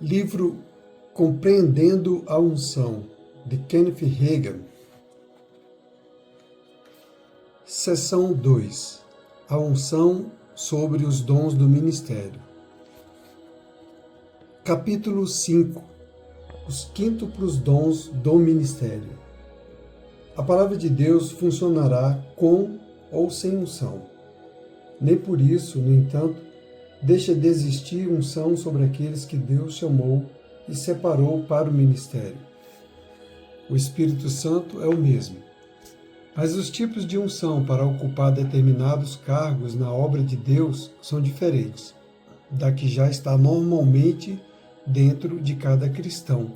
Livro Compreendendo a Unção, de Kenneth Hagin. Seção 2. A unção sobre os dons do ministério. Capítulo 5. Os quíntuplos dons do ministério. A palavra de Deus funcionará com ou sem unção. Nem por isso, no entanto, deixa de existir unção sobre aqueles que Deus chamou e separou para o ministério. O Espírito Santo é o mesmo, mas os tipos de unção para ocupar determinados cargos na obra de Deus são diferentes da que já está normalmente dentro de cada cristão.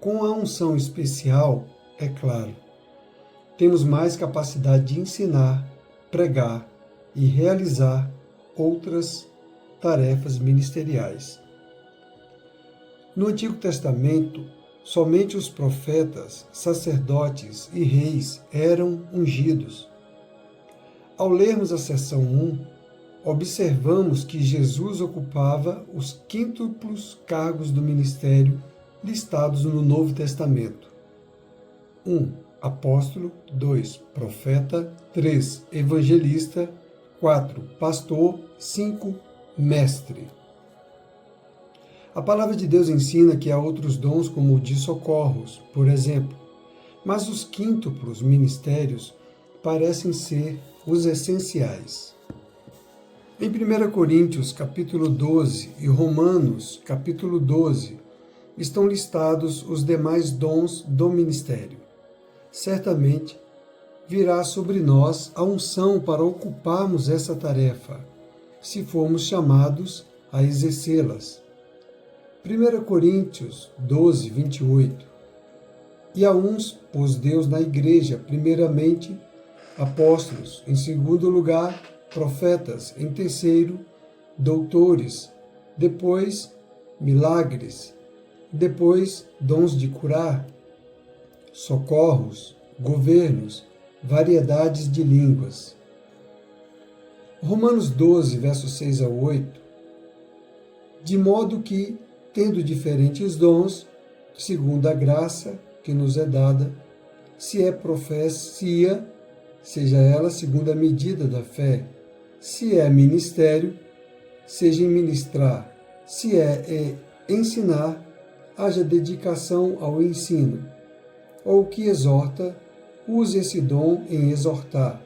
Com a unção especial, é claro, temos mais capacidade de ensinar, pregar e realizar outras tarefas ministeriais. No Antigo Testamento, somente os profetas, sacerdotes e reis eram ungidos. Ao lermos a seção 1, observamos que Jesus ocupava os quíntuplos cargos do ministério listados no Novo Testamento. 1. Apóstolo. 2. Profeta. 3. Evangelista. 4. Pastor. 5. Mestre. A palavra de Deus ensina que há outros dons, como o de socorros, por exemplo, mas os quíntuplos ministérios parecem ser os essenciais. Em 1 Coríntios, capítulo 12, e Romanos, capítulo 12, estão listados os demais dons do ministério. Certamente, virá sobre nós a unção para ocuparmos essa tarefa, se formos chamados a exercê-las. 1 Coríntios 12, 28. E a uns pôs Deus na igreja, primeiramente, apóstolos, em segundo lugar, profetas, em terceiro, doutores, depois, milagres, depois, dons de curar, socorros, governos, variedades de línguas. Romanos 12, versos 6 a 8. De modo que, tendo diferentes dons, segundo a graça que nos é dada, se é profecia, seja ela segundo a medida da fé, se é ministério, seja em ministrar, se é ensinar, haja dedicação ao ensino, ou o que exorta, use esse dom em exortar,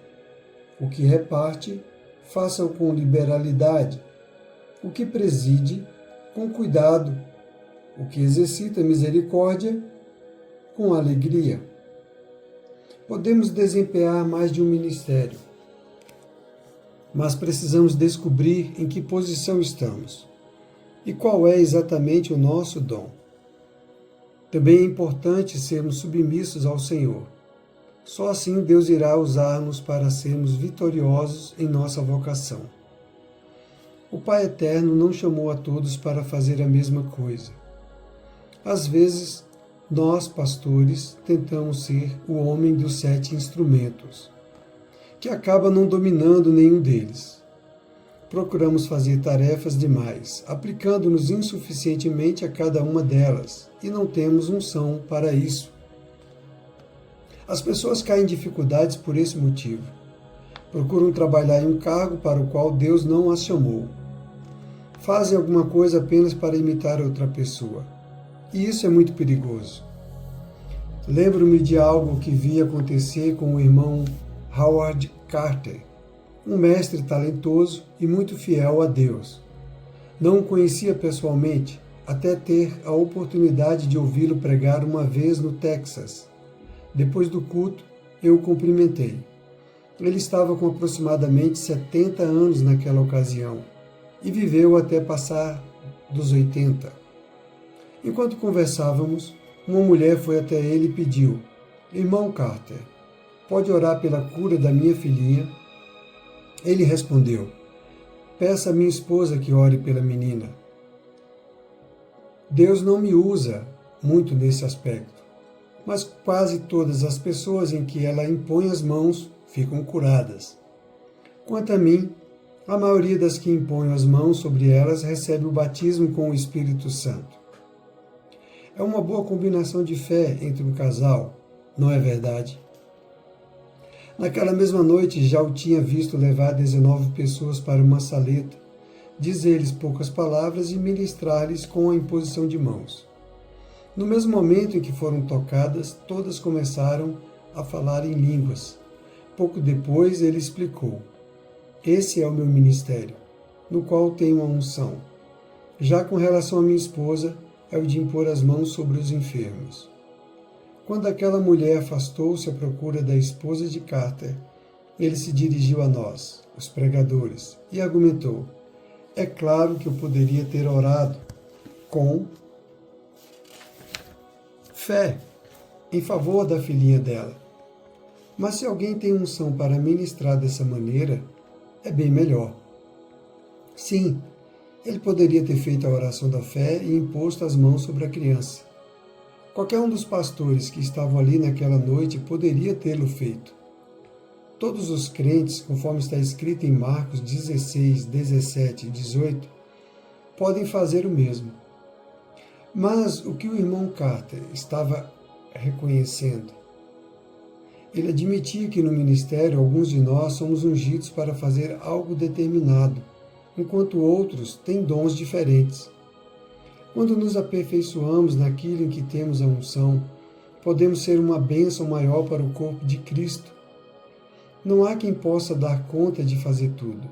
o que reparte, faça-o com liberalidade, o que preside, com cuidado, o que exercita misericórdia, com alegria. Podemos desempenhar mais de um ministério, mas precisamos descobrir em que posição estamos e qual é exatamente o nosso dom. Também é importante sermos submissos ao Senhor. Só assim Deus irá usar-nos para sermos vitoriosos em nossa vocação. O Pai Eterno não chamou a todos para fazer a mesma coisa. Às vezes, nós, pastores, tentamos ser o homem dos 7 instrumentos, que acaba não dominando nenhum deles. Procuramos fazer tarefas demais, aplicando-nos insuficientemente a cada uma delas, e não temos unção para isso. As pessoas caem em dificuldades por esse motivo. Procuram trabalhar em um cargo para o qual Deus não as chamou. Fazem alguma coisa apenas para imitar outra pessoa. E isso é muito perigoso. Lembro-me de algo que vi acontecer com o irmão Howard Carter, um mestre talentoso e muito fiel a Deus. Não o conhecia pessoalmente, até ter a oportunidade de ouvi-lo pregar uma vez no Texas. Depois do culto, eu o cumprimentei. Ele estava com aproximadamente 70 anos naquela ocasião e viveu até passar dos 80. Enquanto conversávamos, uma mulher foi até ele e pediu: Irmão Carter, pode orar pela cura da minha filhinha? Ele respondeu: Peça a minha esposa que ore pela menina. Deus não me usa muito nesse aspecto, mas quase todas as pessoas em que ela impõe as mãos ficam curadas. Quanto a mim, A maioria das que impõem as mãos sobre elas recebe o batismo com o Espírito Santo. É uma boa combinação de fé entre um casal, não é verdade? Naquela mesma noite já o tinha visto levar 19 pessoas para uma saleta, dizer-lhes poucas palavras e ministrar-lhes com a imposição de mãos. No mesmo momento em que foram tocadas, todas começaram a falar em línguas. Pouco depois ele explicou: esse é o meu ministério, no qual tenho a unção. Já com relação à minha esposa, é o de impor as mãos sobre os enfermos. Quando aquela mulher afastou-se à procura da esposa de Carter, ele se dirigiu a nós, os pregadores, e argumentou: é claro que eu poderia ter orado com fé em favor da filhinha dela. Mas se alguém tem unção para ministrar dessa maneira, é bem melhor. Sim, ele poderia ter feito a oração da fé e imposto as mãos sobre a criança. Qualquer um dos pastores que estavam ali naquela noite poderia tê-lo feito. Todos os crentes, conforme está escrito em Marcos 16, 17 e 18, podem fazer o mesmo. Mas o que o irmão Carter estava reconhecendo? Ele admitia que no ministério alguns de nós somos ungidos para fazer algo determinado, enquanto outros têm dons diferentes. Quando nos aperfeiçoamos naquilo em que temos a unção, podemos ser uma bênção maior para o corpo de Cristo. Não há quem possa dar conta de fazer tudo.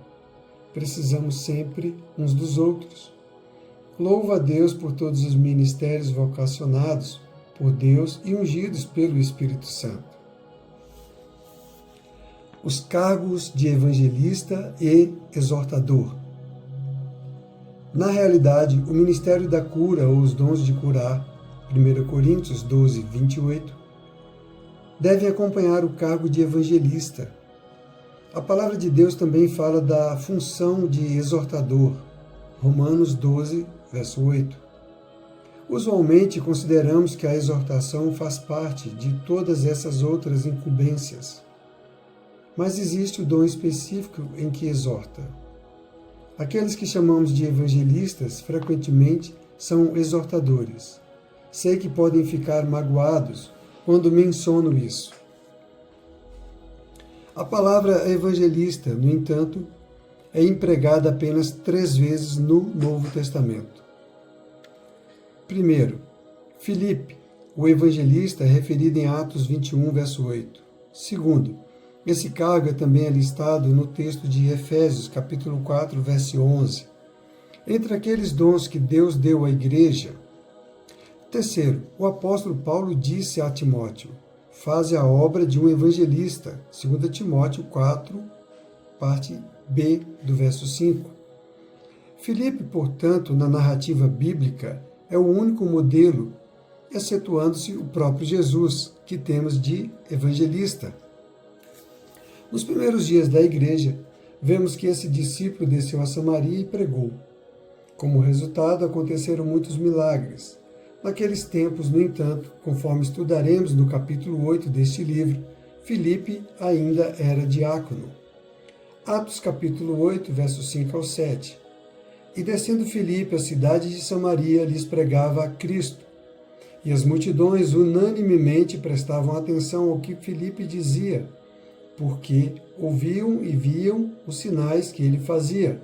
Precisamos sempre uns dos outros. Louvo a Deus por todos os ministérios vocacionados por Deus e ungidos pelo Espírito Santo. Os cargos de evangelista e exortador. Na realidade, o ministério da cura ou os dons de curar, 1 Coríntios 12, 28, deve acompanhar o cargo de evangelista. A palavra de Deus também fala da função de exortador, Romanos 12, verso 8. Usualmente consideramos que a exortação faz parte de todas essas outras incumbências. Mas existe o dom específico em que exorta. Aqueles que chamamos de evangelistas frequentemente são exortadores. Sei que podem ficar magoados quando menciono isso. A palavra evangelista, no entanto, é empregada apenas 3 vezes no Novo Testamento. Primeiro, Filipe, o evangelista, é referido em Atos 21, verso 8. Segundo, esse cargo é também listado no texto de Efésios, capítulo 4, verso 11. Entre aqueles dons que Deus deu à igreja. Terceiro, o apóstolo Paulo disse a Timóteo: faze a obra de um evangelista, 2 Timóteo 4, parte B do verso 5. Filipe, portanto, na narrativa bíblica, é o único modelo, excetuando-se o próprio Jesus, que temos de evangelista. Nos primeiros dias da igreja, vemos que esse discípulo desceu a Samaria e pregou. Como resultado, aconteceram muitos milagres. Naqueles tempos, no entanto, conforme estudaremos no capítulo 8 deste livro, Filipe ainda era diácono. Atos capítulo 8, versos 5 ao 7. E descendo Filipe à cidade de Samaria, lhes pregava a Cristo. E as multidões unanimemente prestavam atenção ao que Filipe dizia, porque ouviam e viam os sinais que ele fazia,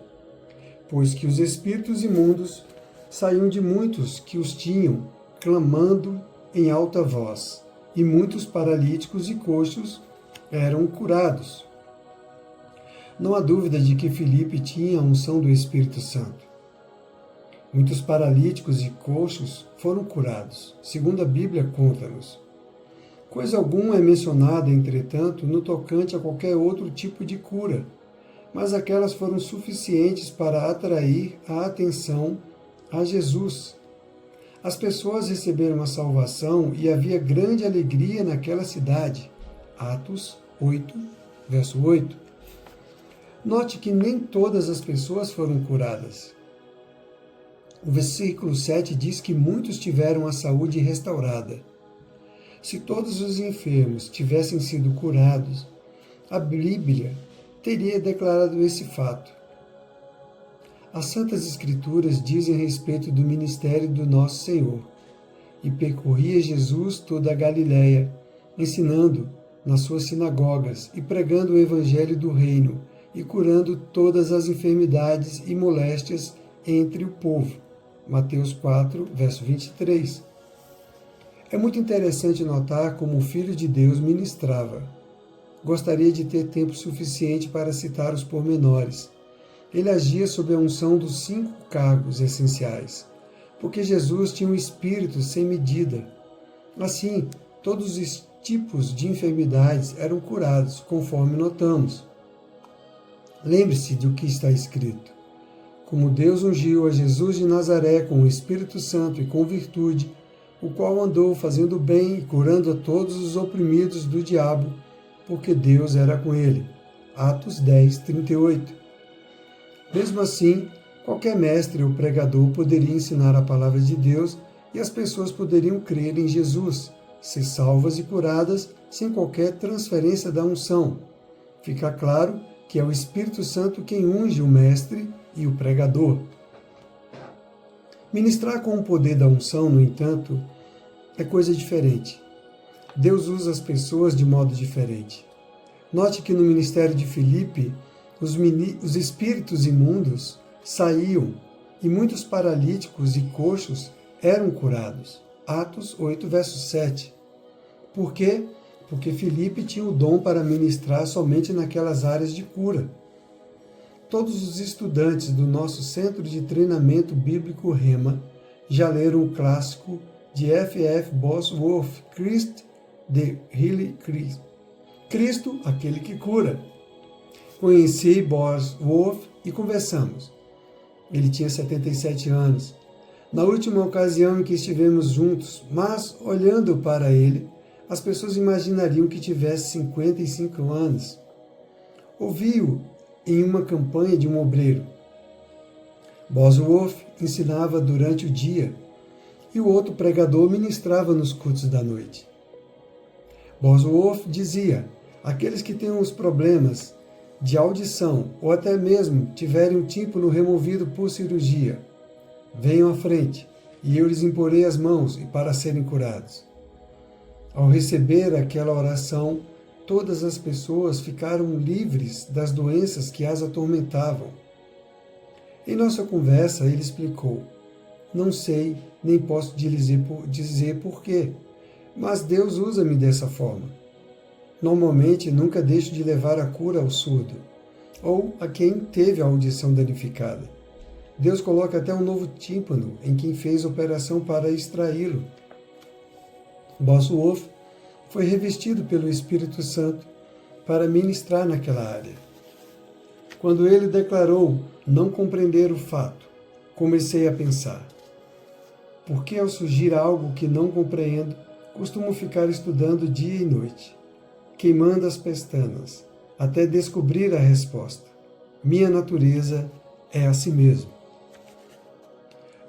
pois que os espíritos imundos saíam de muitos que os tinham, clamando em alta voz, e muitos paralíticos e coxos eram curados. Não há dúvida de que Filipe tinha a unção do Espírito Santo. Muitos paralíticos e coxos foram curados, segundo a Bíblia conta-nos. Coisa alguma é mencionada, entretanto, no tocante a qualquer outro tipo de cura, mas aquelas foram suficientes para atrair a atenção a Jesus. As pessoas receberam a salvação e havia grande alegria naquela cidade. Atos 8, verso 8. Note que nem todas as pessoas foram curadas. O versículo 7 diz que muitos tiveram a saúde restaurada. Se todos os enfermos tivessem sido curados, a Bíblia teria declarado esse fato. As Santas Escrituras dizem a respeito do ministério do nosso Senhor. E percorria Jesus toda a Galiléia, ensinando nas suas sinagogas e pregando o evangelho do reino e curando todas as enfermidades e moléstias entre o povo. Mateus 4, verso 23. É muito interessante notar como o Filho de Deus ministrava. Gostaria de ter tempo suficiente para citar os pormenores. Ele agia sob a unção dos 5 cargos essenciais, porque Jesus tinha um espírito sem medida. Assim, todos os tipos de enfermidades eram curados, conforme notamos. Lembre-se do que está escrito. Como Deus ungiu a Jesus de Nazaré com o Espírito Santo e com virtude, o qual andou fazendo bem e curando a todos os oprimidos do diabo, porque Deus era com ele. Atos 10, 38. Mesmo assim, qualquer mestre ou pregador poderia ensinar a palavra de Deus e as pessoas poderiam crer em Jesus, ser salvas e curadas sem qualquer transferência da unção. Fica claro que é o Espírito Santo quem unge o mestre e o pregador. Ministrar com o poder da unção, no entanto, é coisa diferente. Deus usa as pessoas de modo diferente. Note que no ministério de Filipe, os espíritos imundos saíam e muitos paralíticos e coxos eram curados. Atos 8, verso 7. Por quê? Porque Filipe tinha o dom para ministrar somente naquelas áreas de cura. Todos os estudantes do nosso Centro de Treinamento Bíblico Rema já leram o clássico de F.F. Bosworth, Christ the Healer Christ. Cristo, aquele que cura. Conheci Bosworth e conversamos. Ele tinha 77 anos. Na última ocasião em que estivemos juntos, mas olhando para ele, as pessoas imaginariam que tivesse 55 anos. Ouvi-o em uma campanha de um obreiro. Bosworth ensinava durante o dia e o outro pregador ministrava nos cultos da noite. Bosworth dizia: aqueles que têm os problemas de audição ou até mesmo tiverem o tímpano removido por cirurgia, venham à frente e eu lhes imporei as mãos e para serem curados. Ao receber aquela oração, todas as pessoas ficaram livres das doenças que as atormentavam. Em nossa conversa, ele explicou: não sei, nem posso dizer porquê, mas Deus usa-me dessa forma. Normalmente, nunca deixo de levar a cura ao surdo, ou a quem teve a audição danificada. Deus coloca até um novo tímpano em quem fez operação para extraí-lo. Bosworth foi revestido pelo Espírito Santo para ministrar naquela área. Quando ele declarou não compreender o fato, comecei a pensar: por que ao surgir algo que não compreendo, costumo ficar estudando dia e noite, queimando as pestanas, até descobrir a resposta? Minha natureza é assim mesmo.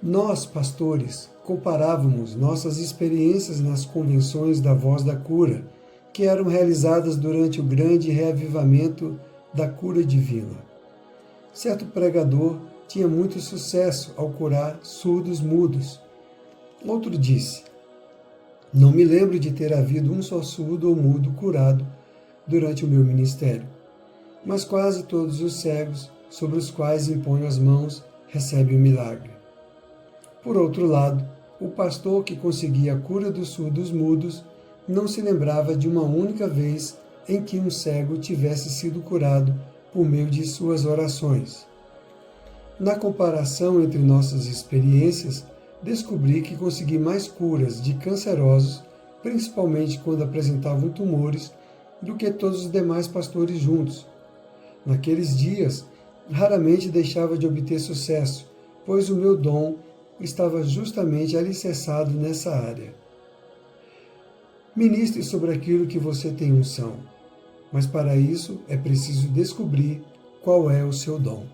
Nós, pastores, comparávamos nossas experiências nas convenções da Voz da Cura, que eram realizadas durante o grande reavivamento da cura divina. Certo pregador tinha muito sucesso ao curar surdos mudos. Outro disse: não me lembro de ter havido um só surdo ou mudo curado durante o meu ministério, mas quase todos os cegos sobre os quais imponho as mãos recebem o milagre. Por outro lado, o pastor que conseguia a cura dos surdos mudos não se lembrava de uma única vez em que um cego tivesse sido curado por meio de suas orações. Na comparação entre nossas experiências, descobri que consegui mais curas de cancerosos, principalmente quando apresentavam tumores, do que todos os demais pastores juntos. Naqueles dias, raramente deixava de obter sucesso, pois o meu dom estava justamente alicerçado nessa área. Ministre sobre aquilo que você tem unção, mas para isso é preciso descobrir qual é o seu dom.